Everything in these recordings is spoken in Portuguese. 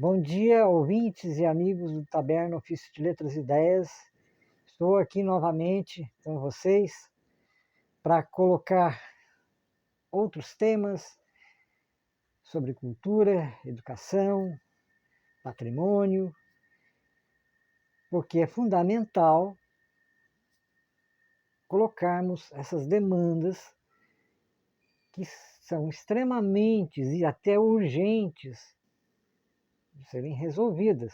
Bom dia, ouvintes e amigos do Taberna Ofício de Letras e Ideias. Estou aqui novamente com vocês para colocar outros temas sobre cultura, educação, patrimônio, porque é fundamental colocarmos essas demandas que são extremamente e até urgentes de serem resolvidas.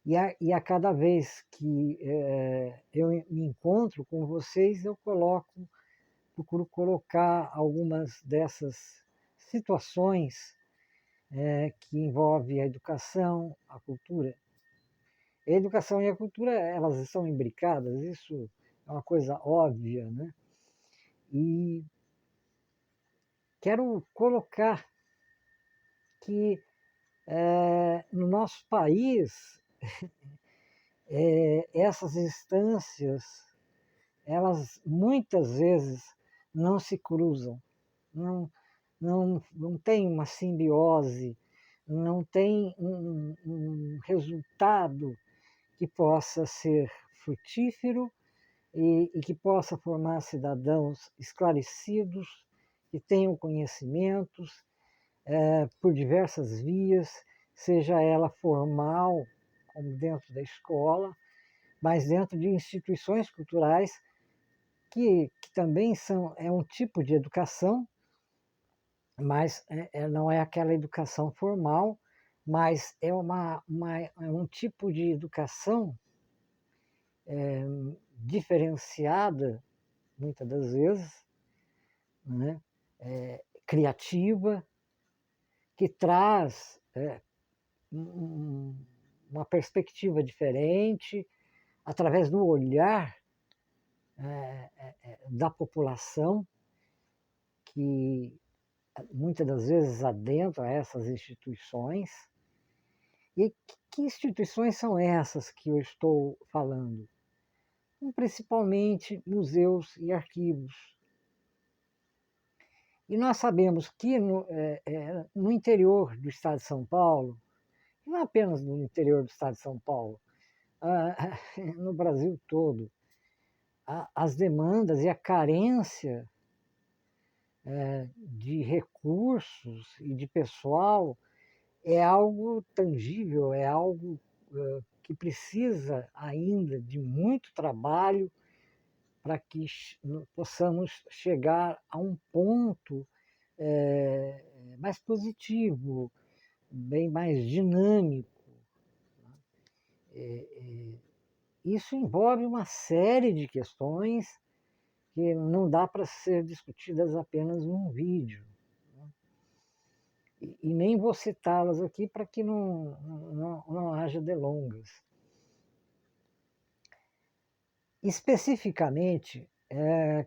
E a cada vez que eu me encontro com vocês, eu procuro colocar algumas dessas situações que envolvem a educação, a cultura. A educação e a cultura, elas estão imbricadas, isso é uma coisa óbvia, né? E quero colocar que no nosso país, essas instâncias elas muitas vezes não se cruzam, não, não tem uma simbiose, não tem um resultado que possa ser frutífero e que possa formar cidadãos esclarecidos, que tenham conhecimentos por diversas vias, seja ela formal, como dentro da escola, mas dentro de instituições culturais que também é um tipo de educação, mas não é aquela educação formal, mas é é um tipo de educação diferenciada, muitas das vezes, né? Criativa, que traz uma perspectiva diferente, através do olhar da população, que muitas das vezes adentra essas instituições. E que instituições são essas que eu estou falando? Principalmente museus e arquivos. E nós sabemos que no interior do estado de São Paulo, e não apenas no interior do estado de São Paulo, no Brasil todo, as demandas e a carência de recursos e de pessoal é algo tangível, é algo que precisa ainda de muito trabalho para que possamos chegar a um ponto mais positivo, bem mais dinâmico. Isso envolve uma série de questões que não dá para ser discutidas apenas num vídeo. E nem vou citá-las aqui para que não haja delongas. Especificamente,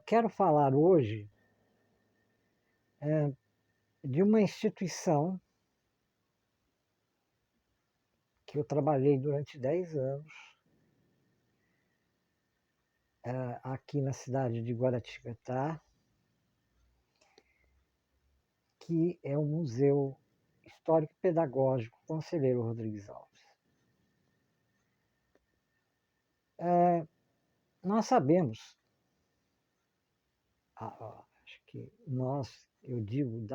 quero falar hoje de uma instituição que eu trabalhei durante 10 anos, aqui na cidade de Guaratinguetá, que é o Museu Histórico Pedagógico Conselheiro Rodrigues Alves. Nós sabemos, acho que nós, eu digo,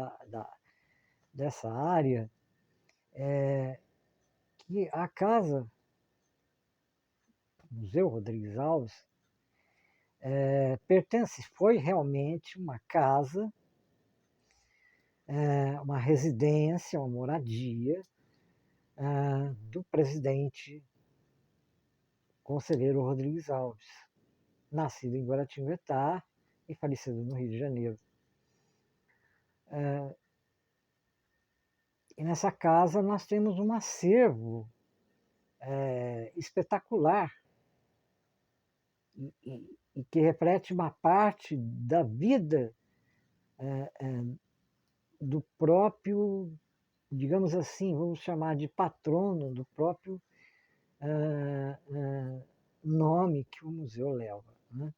dessa área, que a casa, Museu Rodrigues Alves, foi realmente uma casa, uma residência, uma moradia do presidente Conselheiro Rodrigues Alves, nascido em Guaratinguetá e falecido no Rio de Janeiro. E nessa casa nós temos um acervo espetacular e que reflete uma parte da vida do próprio, digamos assim, vamos chamar de patrono, do próprio nome que o museu leva. Né?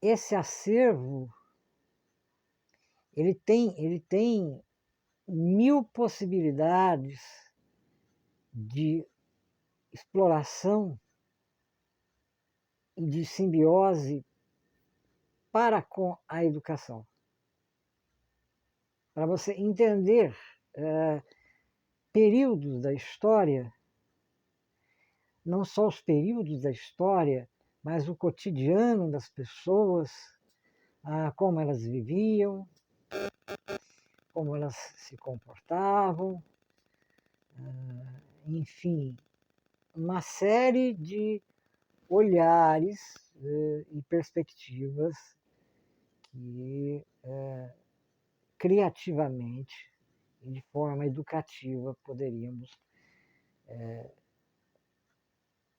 Esse acervo ele tem mil possibilidades de exploração e de simbiose para com a educação. Para você entender períodos da história, não só os períodos da história, mas o cotidiano das pessoas, como elas viviam, como elas se comportavam, enfim, uma série de olhares e perspectivas que criativamente e de forma educativa poderíamos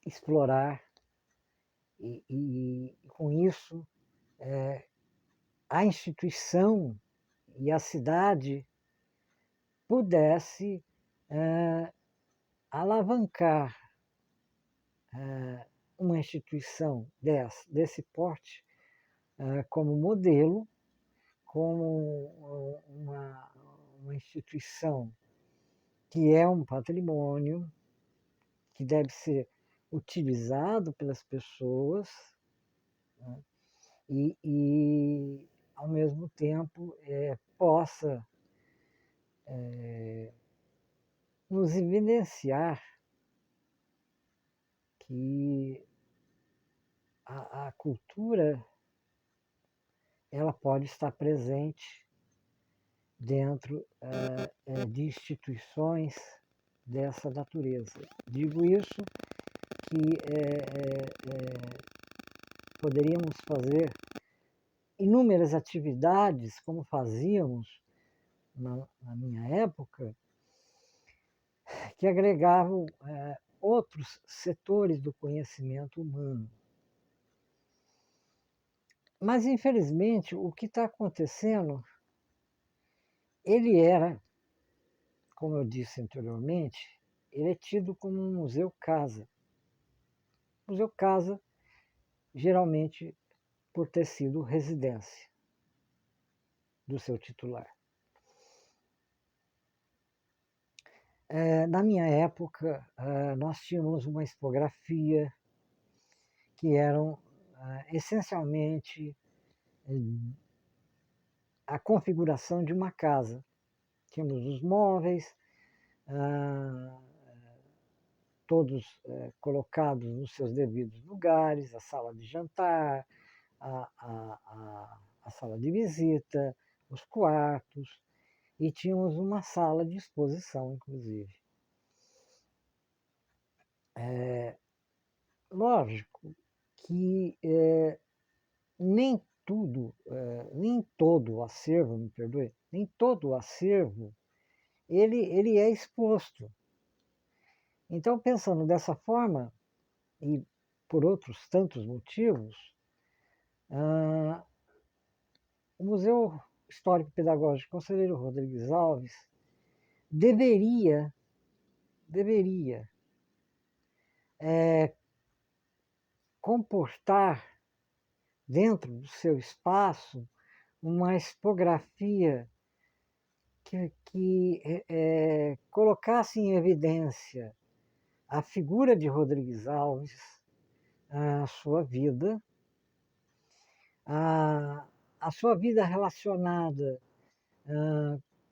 explorar e com isso a instituição e a cidade pudesse alavancar uma instituição desse porte como modelo, como uma instituição que é um patrimônio que deve ser utilizado pelas pessoas, né, e ao mesmo tempo possa nos evidenciar que a cultura ela pode estar presente dentro de instituições dessa natureza. Digo isso que poderíamos fazer inúmeras atividades, como fazíamos na minha época, que agregavam outros setores do conhecimento humano. Mas, infelizmente, o que está acontecendo, ele era, como eu disse anteriormente, ele é tido como um museu casa. Museu casa, geralmente, por ter sido residência do seu titular. Na minha época, nós tínhamos uma expografia que eram essencialmente a configuração de uma casa. Tínhamos os móveis, todos colocados nos seus devidos lugares, a sala de jantar, a sala de visita, os quartos, e tínhamos uma sala de exposição, inclusive. Lógico que nem todo o acervo, me perdoe, nem todo o acervo ele é exposto. Então, pensando dessa forma, e por outros tantos motivos, o Museu Histórico Pedagógico Conselheiro Rodrigues Alves deveria comportar dentro do seu espaço uma expografia que colocasse em evidência a figura de Rodrigues Alves, a sua vida, a sua vida relacionada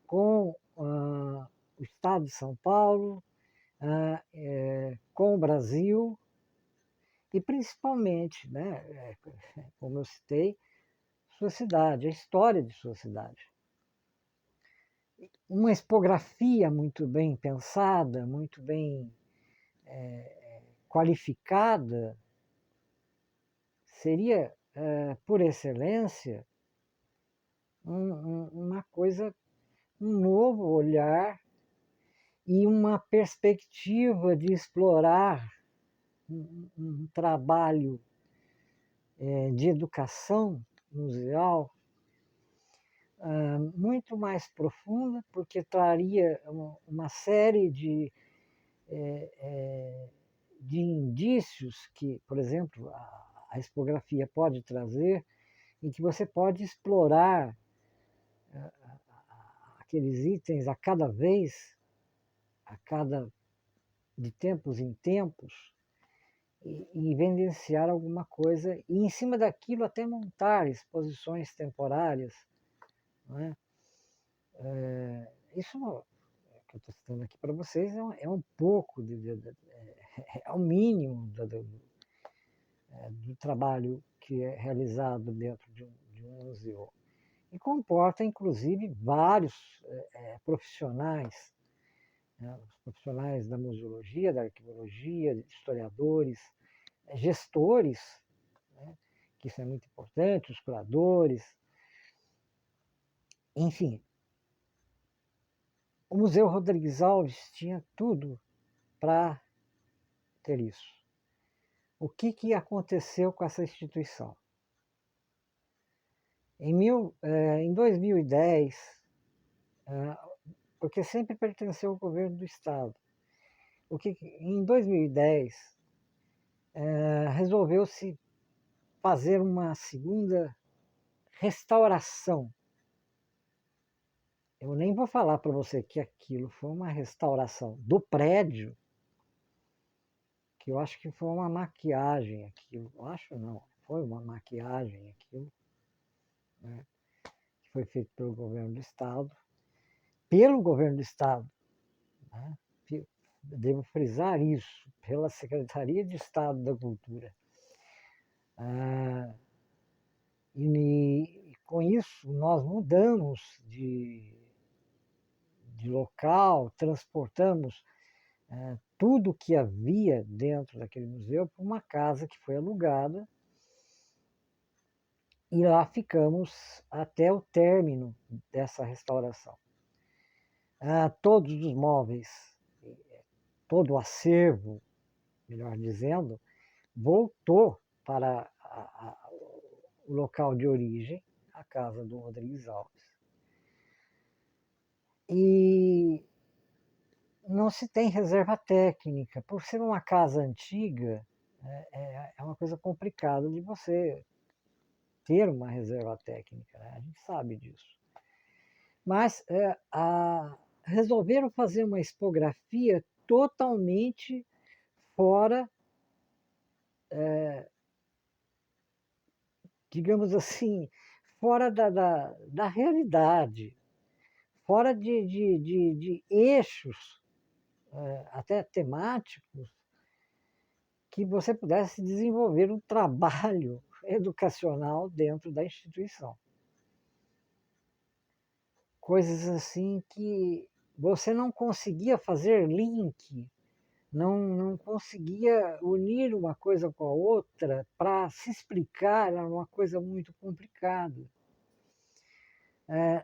com o Estado de São Paulo, com o Brasil e principalmente, né, como eu citei, sua cidade, a história de sua cidade. Uma expografia muito bem pensada, muito bem qualificada, seria, por excelência, uma coisa, um novo olhar e uma perspectiva de explorar um trabalho de educação museal muito mais profunda, porque traria uma série de indícios que, por exemplo, a expografia pode trazer, em que você pode explorar aqueles itens a cada vez, de tempos em tempos, e evidenciar alguma coisa, e em cima daquilo até montar exposições temporárias. Não é? Isso que eu estou citando aqui para vocês é um pouco, é o mínimo do trabalho que é realizado dentro de um museu. E comporta, inclusive, vários profissionais, né? Os profissionais da museologia, da arqueologia, historiadores, gestores, né? Que isso é muito importante, os curadores, enfim. O Museu Rodrigues Alves tinha tudo para ter isso. O que aconteceu com essa instituição? Em 2010, porque sempre pertenceu ao governo do Estado, em 2010 resolveu-se fazer uma segunda restauração. Eu nem vou falar para você que aquilo foi uma restauração do prédio, que eu acho que foi uma maquiagem aquilo. Eu acho não, foi uma maquiagem aquilo, né? Que foi feito pelo governo do Estado. Pelo governo do Estado, né? Devo frisar isso, pela Secretaria de Estado da Cultura. E com isso nós mudamos de local, transportamos tudo que havia dentro daquele museu para uma casa que foi alugada e lá ficamos até o término dessa restauração. Todos os móveis, todo o acervo, melhor dizendo, voltou para o local de origem, a casa do Rodrigues Alves. E não se tem reserva técnica. Por ser uma casa antiga, é uma coisa complicada de você ter uma reserva técnica, né? A gente sabe disso. Mas resolveram fazer uma expografia totalmente fora, digamos assim, fora da realidade, fora de eixos, até temáticos, que você pudesse desenvolver um trabalho educacional dentro da instituição. Coisas assim que você não conseguia fazer link, não conseguia unir uma coisa com a outra para se explicar, era uma coisa muito complicada.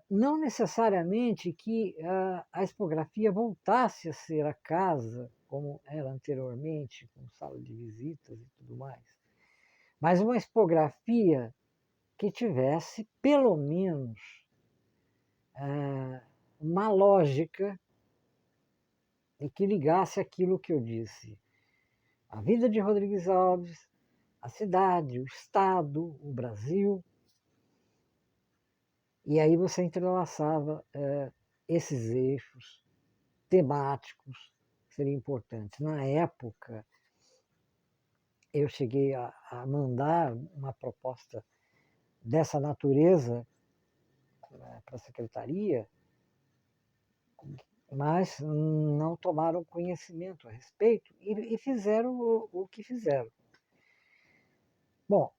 Não necessariamente que a expografia voltasse a ser a casa, como era anteriormente, com sala de visitas e tudo mais, mas uma expografia que tivesse, pelo menos, uma lógica e que ligasse aquilo que eu disse. A vida de Rodrigues Alves, a cidade, o Estado, o Brasil. E aí você entrelaçava esses eixos temáticos que seriam importantes. Na época, eu cheguei a mandar uma proposta dessa natureza para a secretaria, mas não tomaram conhecimento a respeito e fizeram o que fizeram. Bom,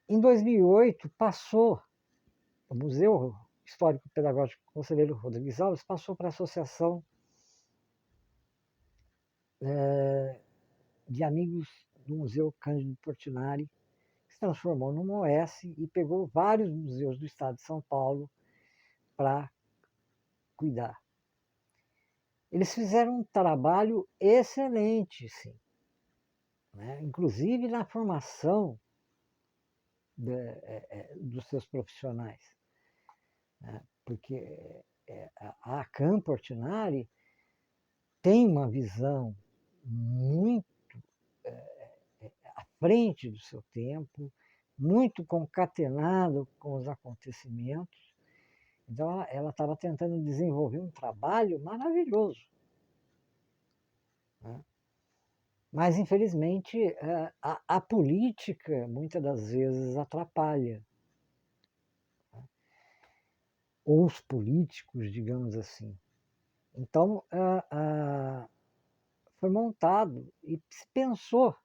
em 2008 passou, o Museu Histórico Pedagógico Conselheiro Rodrigues Alves passou para a Associação de Amigos do Museu Cândido Portinari, que se transformou numa OS e pegou vários museus do estado de São Paulo para cuidar. Eles fizeram um trabalho excelente, sim, né? Inclusive na formação dos seus profissionais, né? Porque a ACAM Portinari tem uma visão muito à frente do seu tempo, muito concatenado com os acontecimentos, Então, ela estava tentando desenvolver um trabalho maravilhoso, né? Mas, infelizmente, a política, muitas das vezes, atrapalha. Ou os políticos, digamos assim. Então, foi montado e se pensou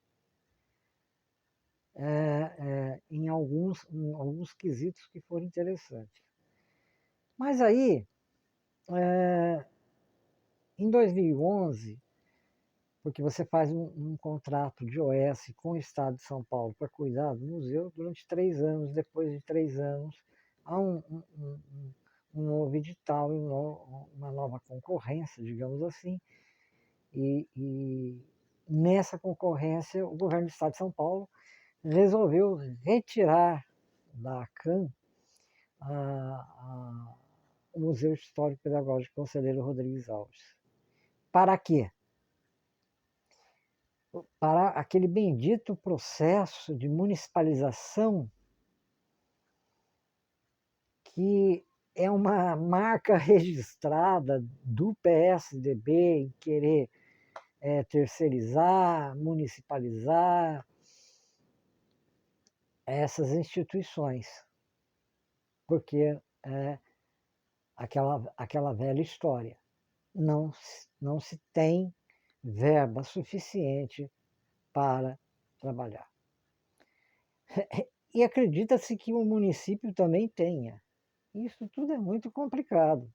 em alguns quesitos que foram interessantes. Mas aí, em 2011, porque você faz um contrato de OS com o Estado de São Paulo para cuidar do museu durante 3 anos. Depois de 3 anos, há um novo edital, uma nova concorrência, digamos assim, e nessa concorrência o governo do Estado de São Paulo resolveu retirar da ACAM o Museu Histórico Pedagógico Conselheiro Rodrigues Alves. Para quê? Para aquele bendito processo de municipalização que é uma marca registrada do PSDB em querer terceirizar, municipalizar essas instituições, porque é aquela velha história. Não se tem verba suficiente para trabalhar. E acredita-se que o município também tenha. Isso tudo é muito complicado.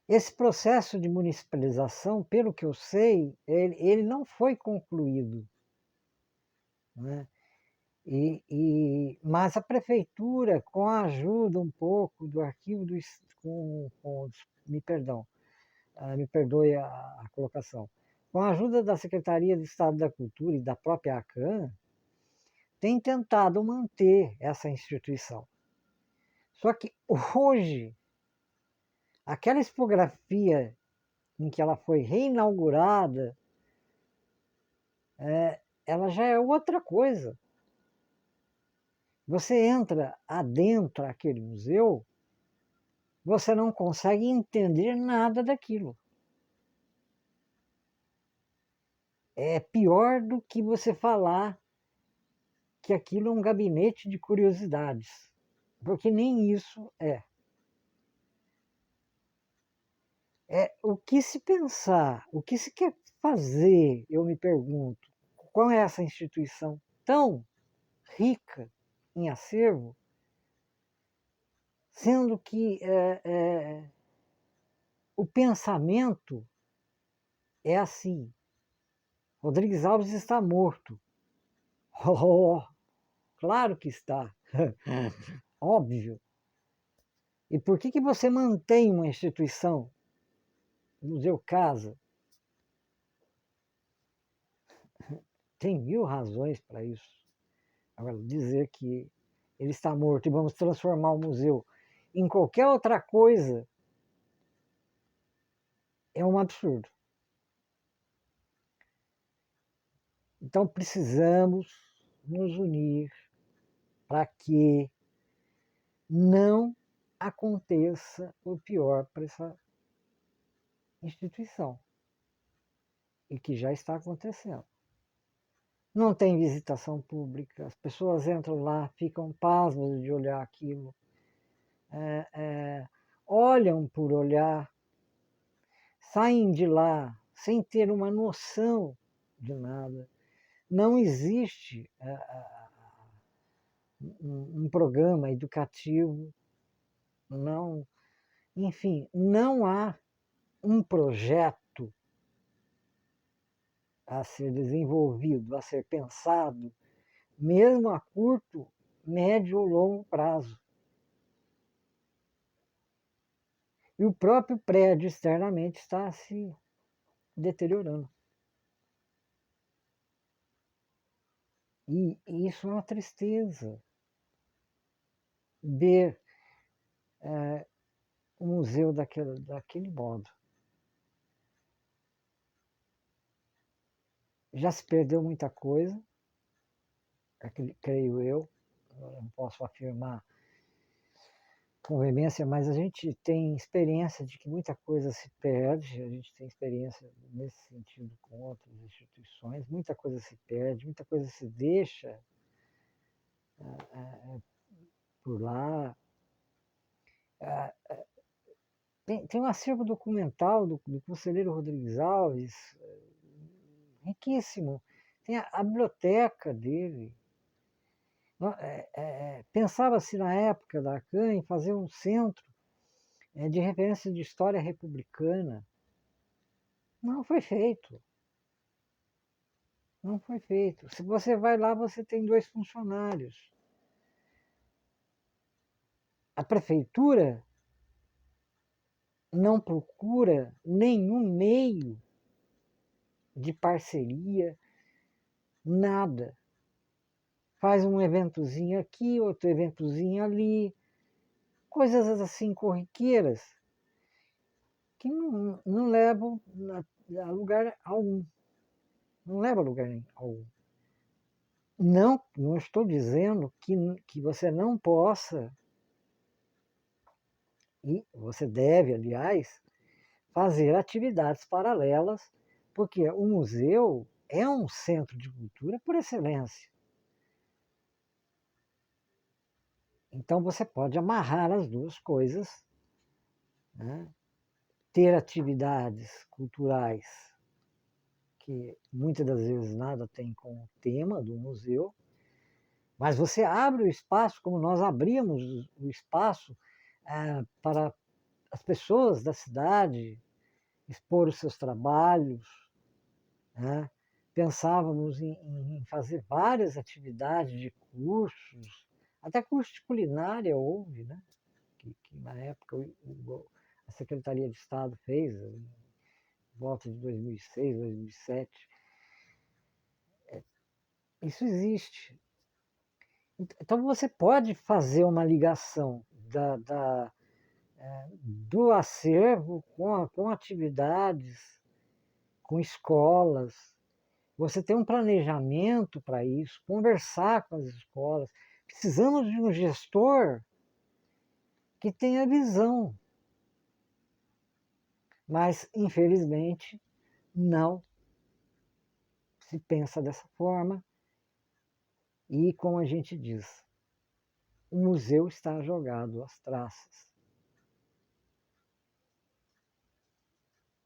Esse processo de municipalização, pelo que eu sei, ele não foi concluído, né? Mas a prefeitura, com a ajuda um pouco do arquivo do me perdão, me perdoe a colocação, com a ajuda da Secretaria de Estado da Cultura e da própria ACAM, tem tentado manter essa instituição. Só que hoje, aquela expografia em que ela foi reinaugurada, ela já é outra coisa. Você entra adentro daquele museu, você não consegue entender nada daquilo. É pior do que você falar que aquilo é um gabinete de curiosidades, porque nem isso é. O que se pensar, o que se quer fazer, eu me pergunto, qual é essa instituição tão rica em acervo, sendo que o pensamento é assim: Rodrigues Alves está morto. Oh, claro que está. Óbvio. E por que você mantém uma instituição, Museu Casa? Tem mil razões para isso. Agora, dizer que ele está morto e vamos transformar o museu em qualquer outra coisa é um absurdo. Então, precisamos nos unir para que não aconteça o pior para essa instituição, e que já está acontecendo. Não tem visitação pública, as pessoas entram lá, ficam pasmas de olhar aquilo, olham por olhar, saem de lá sem ter uma noção de nada. Não existe um programa educativo, não, enfim, não há um projeto a ser desenvolvido, a ser pensado, mesmo a curto, médio ou longo prazo. E o próprio prédio externamente está se deteriorando. E isso é uma tristeza, ver o museu daquele modo. Já se perdeu muita coisa, creio eu, não posso afirmar convivência, mas a gente tem experiência de que muita coisa se perde, a gente tem experiência nesse sentido com outras instituições, muita coisa se perde, muita coisa se deixa por lá. Tem um acervo documental do conselheiro Rodrigues Alves, riquíssimo. Tem a biblioteca dele. Pensava-se na época da ACAN em fazer um centro de referência de história republicana. Não foi feito. Não foi feito. Se você vai lá, você tem 2 funcionários. A prefeitura não procura nenhum meio de parceria, nada. Faz um eventozinho aqui, outro eventozinho ali, coisas assim corriqueiras que não levam a lugar algum. Não leva a lugar algum. Não estou dizendo que você não possa, e você deve, aliás, fazer atividades paralelas, porque o museu é um centro de cultura por excelência. Então você pode amarrar as duas coisas, né? Ter atividades culturais que muitas das vezes nada tem com o tema do museu, mas você abre o espaço, como nós abrimos o espaço para as pessoas da cidade expor os seus trabalhos, né? Pensávamos em fazer várias atividades de cursos, até curso de culinária houve, né? Que na época a Secretaria de Estado fez, em volta de 2006, 2007. Isso existe. Então você pode fazer uma ligação do acervo com atividades, com escolas. Você tem um planejamento para isso, conversar com as escolas. Precisamos de um gestor que tenha visão, mas infelizmente não se pensa dessa forma e, como a gente diz, o museu está jogado às traças.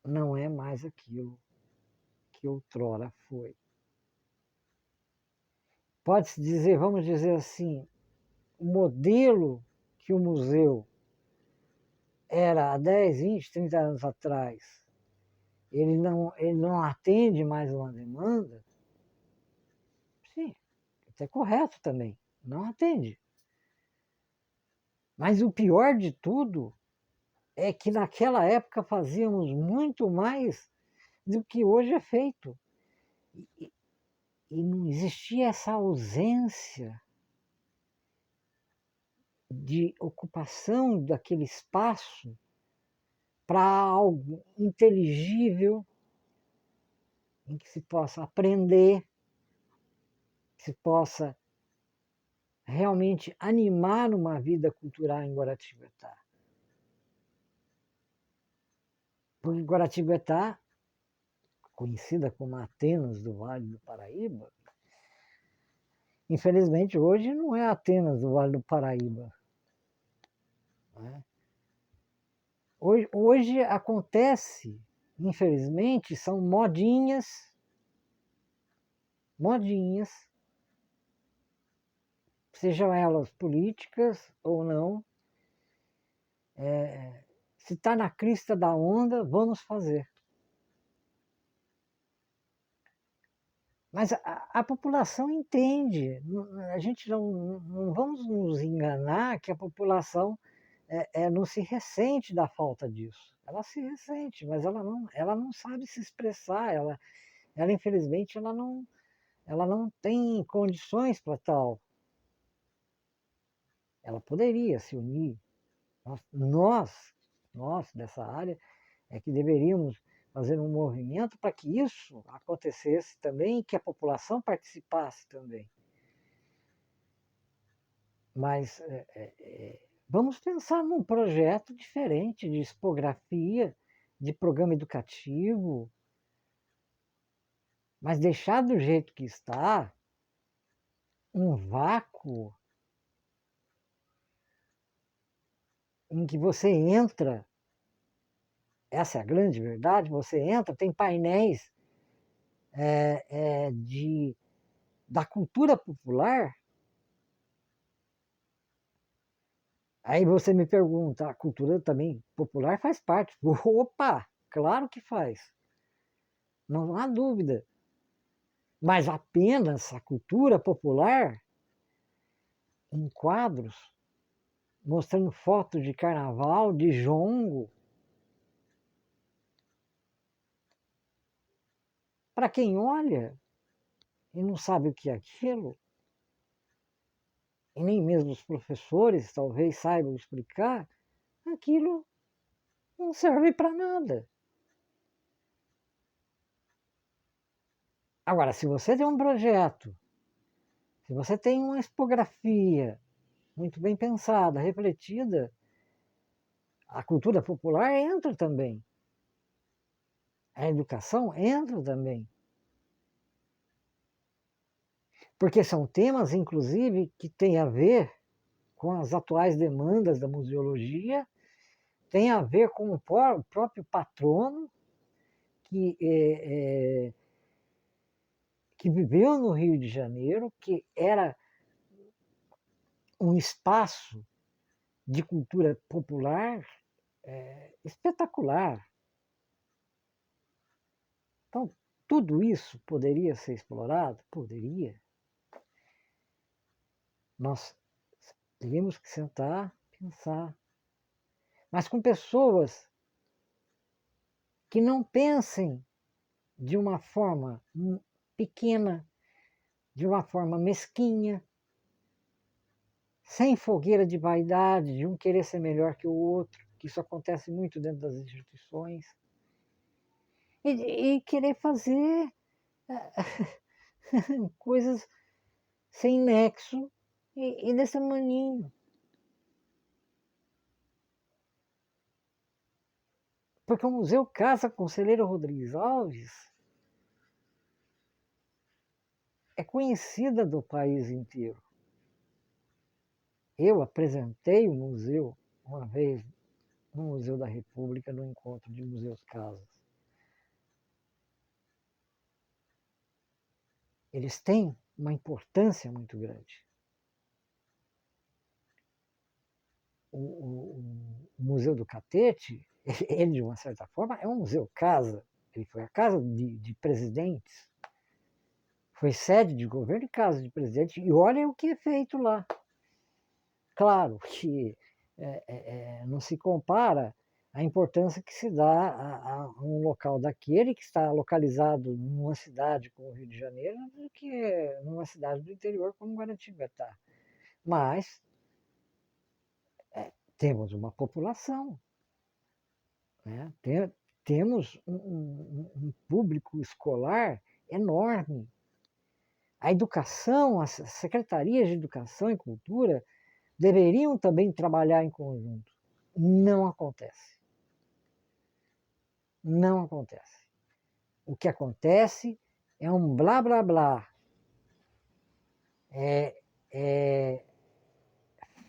Não é mais aquilo que outrora foi. Pode-se dizer, vamos dizer assim, o modelo que o museu era há 10, 20, 30 anos atrás, ele não atende mais uma demanda? Sim, é correto também, não atende. Mas o pior de tudo é que naquela época fazíamos muito mais do que hoje é feito. E não existia essa ausência de ocupação daquele espaço para algo inteligível, em que se possa aprender, que se possa realmente animar uma vida cultural em Guaratinguetá. Porque Guaratinguetá, conhecida como Atenas do Vale do Paraíba, infelizmente hoje não é Atenas do Vale do Paraíba. Né? Hoje acontece, infelizmente, são modinhas, sejam elas políticas ou não. Se está na crista da onda, vamos fazer. Mas a população entende. A gente não vamos nos enganar que a população não se ressente da falta disso. Ela se ressente, mas ela não sabe se expressar. Ela infelizmente, ela não tem condições para tal. Ela poderia se unir. Nós dessa área, é que deveríamos fazer um movimento para que isso acontecesse também e que a população participasse também. Mas Vamos pensar num projeto diferente de expografia, de programa educativo, mas deixar do jeito que está, um vácuo em que você entra, essa é a grande verdade, você entra, tem painéis da cultura popular. Aí você me pergunta, a cultura também popular faz parte? Opa, claro que faz, não há dúvida. Mas apenas a cultura popular em quadros, mostrando fotos de carnaval, de jongo. Para quem olha e não sabe o que é aquilo, e nem mesmo os professores talvez saibam explicar, aquilo não serve para nada. Agora, se você tem um projeto, se você tem uma expografia muito bem pensada, refletida, a cultura popular entra também. A educação entra também. Porque são temas, inclusive, que têm a ver com as atuais demandas da museologia, tem a ver com o próprio patrono que viveu no Rio de Janeiro, que era um espaço de cultura popular espetacular. Então, tudo isso poderia ser explorado? Poderia. Nós teríamos que sentar, pensar, mas com pessoas que não pensem de uma forma pequena, de uma forma mesquinha, sem fogueira de vaidade, de um querer ser melhor que o outro, que isso acontece muito dentro das instituições, e querer fazer coisas sem nexo e desse maninho. Porque o Museu Casa Conselheiro Rodrigues Alves é conhecida do país inteiro. Eu apresentei o museu uma vez no Museu da República, no encontro de museus casas. Eles têm uma importância muito grande. O Museu do Catete, ele, de uma certa forma, é um museu casa. Ele foi a casa de presidentes, foi sede de governo e casa de presidente, e olha o que é feito lá. Claro que não se compara a importância que se dá a um local daquele que está localizado numa cidade como o Rio de Janeiro do que numa cidade do interior como Guaratinguetá. Mas temos uma população, né? Temos um público escolar enorme. A educação, as secretarias de educação e cultura deveriam também trabalhar em conjunto. Não acontece. Não acontece. O que acontece é um blá blá blá. É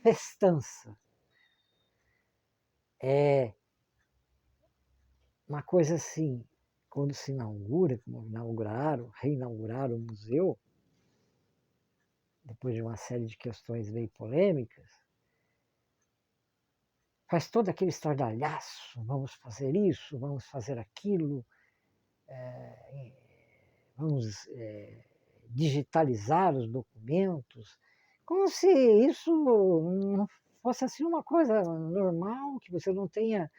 festança. É uma coisa assim, quando se inaugura, como reinauguraram o museu, depois de uma série de questões meio polêmicas, faz todo aquele estardalhaço, vamos fazer isso, vamos fazer aquilo, vamos digitalizar os documentos, como se isso não fosse assim uma coisa normal, que você não tenha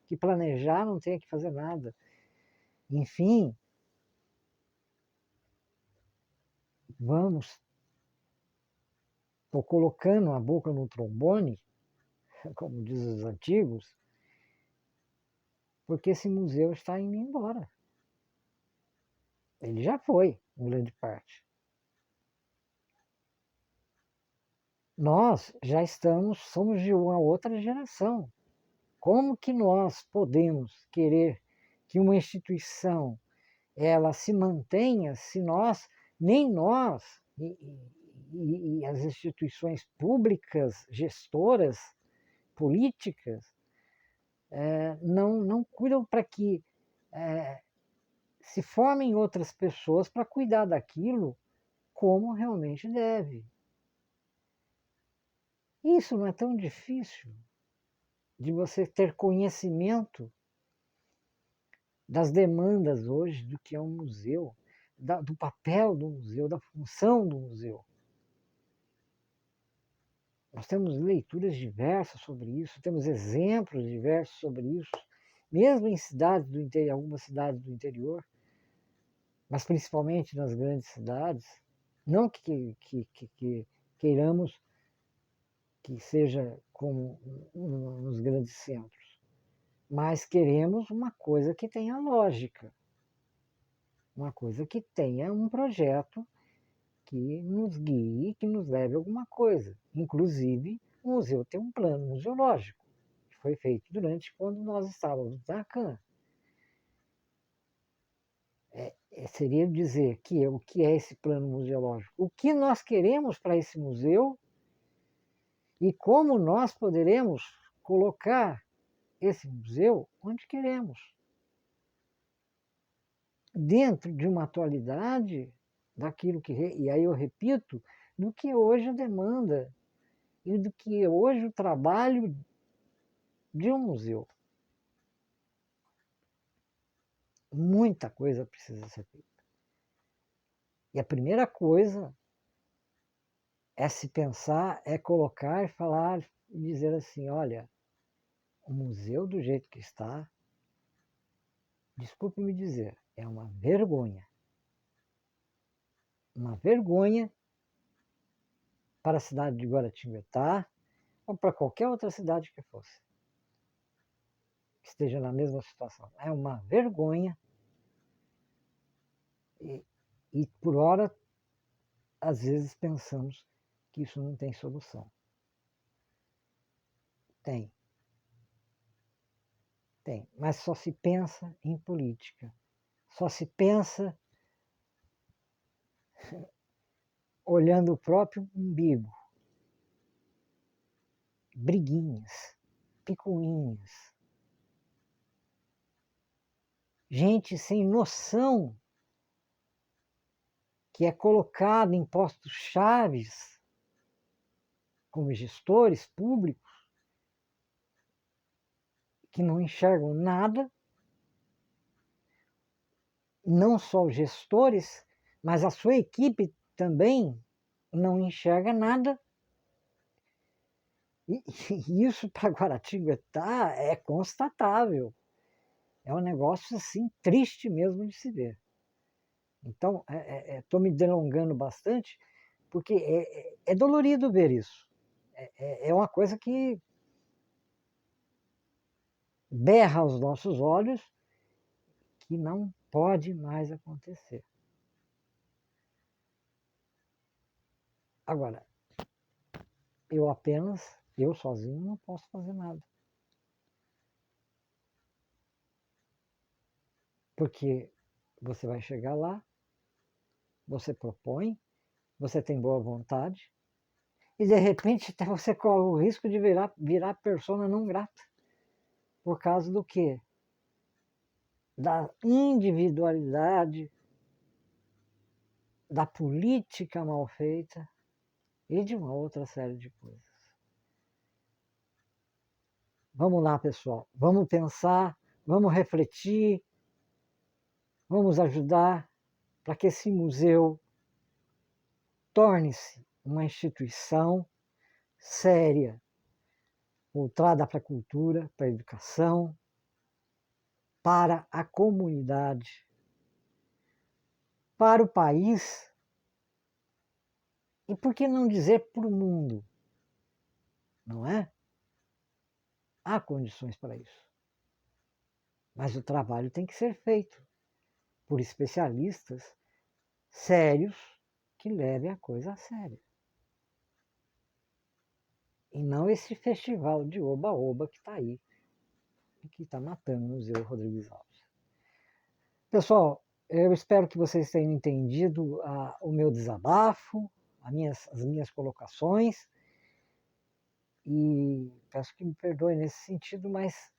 que planejar, não tenha que fazer nada. Enfim, vamos, estou colocando a boca no trombone, como dizem os antigos, porque esse museu está indo embora. Ele já foi, em grande parte. nós já somos de uma outra geração. Como que nós podemos querer que uma instituição ela se mantenha se nem nós e as instituições públicas, gestoras, políticas, não cuidam para que se formem outras pessoas para cuidar daquilo como realmente deve. Isso não é tão difícil de você ter conhecimento das demandas hoje do que é um museu, do papel do museu, da função do museu. Nós temos leituras diversas sobre isso, temos exemplos diversos sobre isso, mesmo em cidades do interior, algumas cidades do interior, mas principalmente nas grandes cidades. Não que queiramos que seja como nos grandes centros, mas queremos uma coisa que tenha lógica, uma coisa que tenha um projeto que nos guie, que nos leve a alguma coisa. Inclusive, o museu tem um plano museológico, que foi feito durante quando nós estávamos na CAN. Seria dizer que o que é esse plano museológico? O que nós queremos para esse museu e como nós poderemos colocar esse museu onde queremos. Dentro de uma atualidade daquilo que, e aí eu repito, do que hoje demanda e do que hoje o trabalho de um museu. Muita coisa precisa ser feita. E a primeira coisa é se pensar, é colocar e falar e dizer assim, olha, o museu do jeito que está, desculpe me dizer, é uma vergonha. Uma vergonha para a cidade de Guaratinguetá ou para qualquer outra cidade que fosse, que esteja na mesma situação. É uma vergonha e por hora, às vezes pensamos que isso não tem solução. Tem. Tem, mas só se pensa em política. Só se pensa olhando o próprio umbigo. Briguinhas, picuinhas. Gente sem noção que é colocada em postos chaves como gestores públicos que não enxergam nada, não só os gestores, mas a sua equipe também não enxerga nada. E isso para Guaratinguetá é constatável. É um negócio assim triste mesmo de se ver. Então, estou me delongando bastante, porque é dolorido ver isso. É uma coisa que berra aos nossos olhos que não pode mais acontecer. Agora, eu sozinho, não posso fazer nada. Porque você vai chegar lá, você propõe, você tem boa vontade, e de repente até você corre o risco de virar persona não grata. Por causa do quê? Da individualidade, da política mal feita e de uma outra série de coisas. Vamos lá, pessoal. Vamos pensar, vamos refletir, vamos ajudar para que esse museu torne-se uma instituição séria, voltada para a cultura, para a educação, para a comunidade, para o país e, por que não dizer, para o mundo, não é? Há condições para isso. Mas o trabalho tem que ser feito por especialistas sérios que levem a coisa a sério. E não esse festival de oba-oba que está aí, e que está matando o Museu Rodrigues Alves. Pessoal, eu espero que vocês tenham entendido o meu desabafo, as minhas colocações, e peço que me perdoem nesse sentido, mas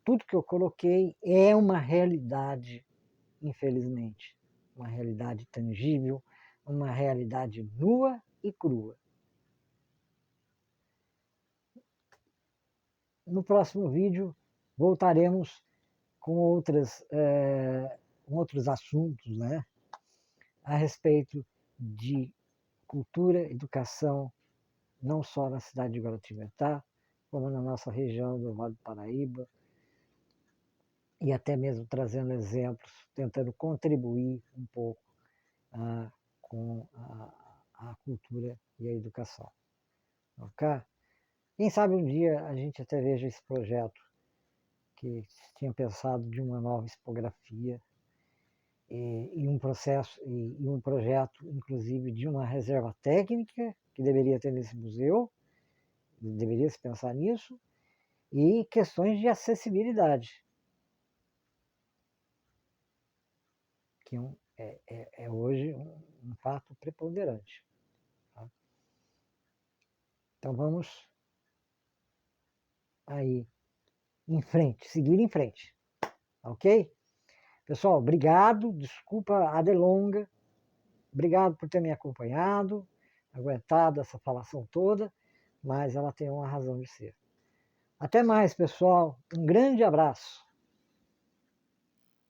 tudo que eu coloquei é uma realidade, infelizmente, uma realidade tangível, uma realidade nua e crua. No próximo vídeo voltaremos com outros assuntos, né, a respeito de cultura, educação, não só na cidade de Guaratinguetá, como na nossa região do Vale do Paraíba, e até mesmo trazendo exemplos, tentando contribuir um pouco com a cultura e a educação. Ok? Quem sabe um dia a gente até veja esse projeto que tinha pensado de uma nova expografia e um processo e um projeto, inclusive, de uma reserva técnica que deveria ter nesse museu, deveria se pensar nisso, e questões de acessibilidade, que é hoje um fato preponderante. Tá? Então vamos aí em frente, seguir em frente, ok? Pessoal, obrigado, desculpa a delonga, obrigado por ter me acompanhado, aguentado essa falação toda, mas ela tem uma razão de ser. Até mais, pessoal, um grande abraço.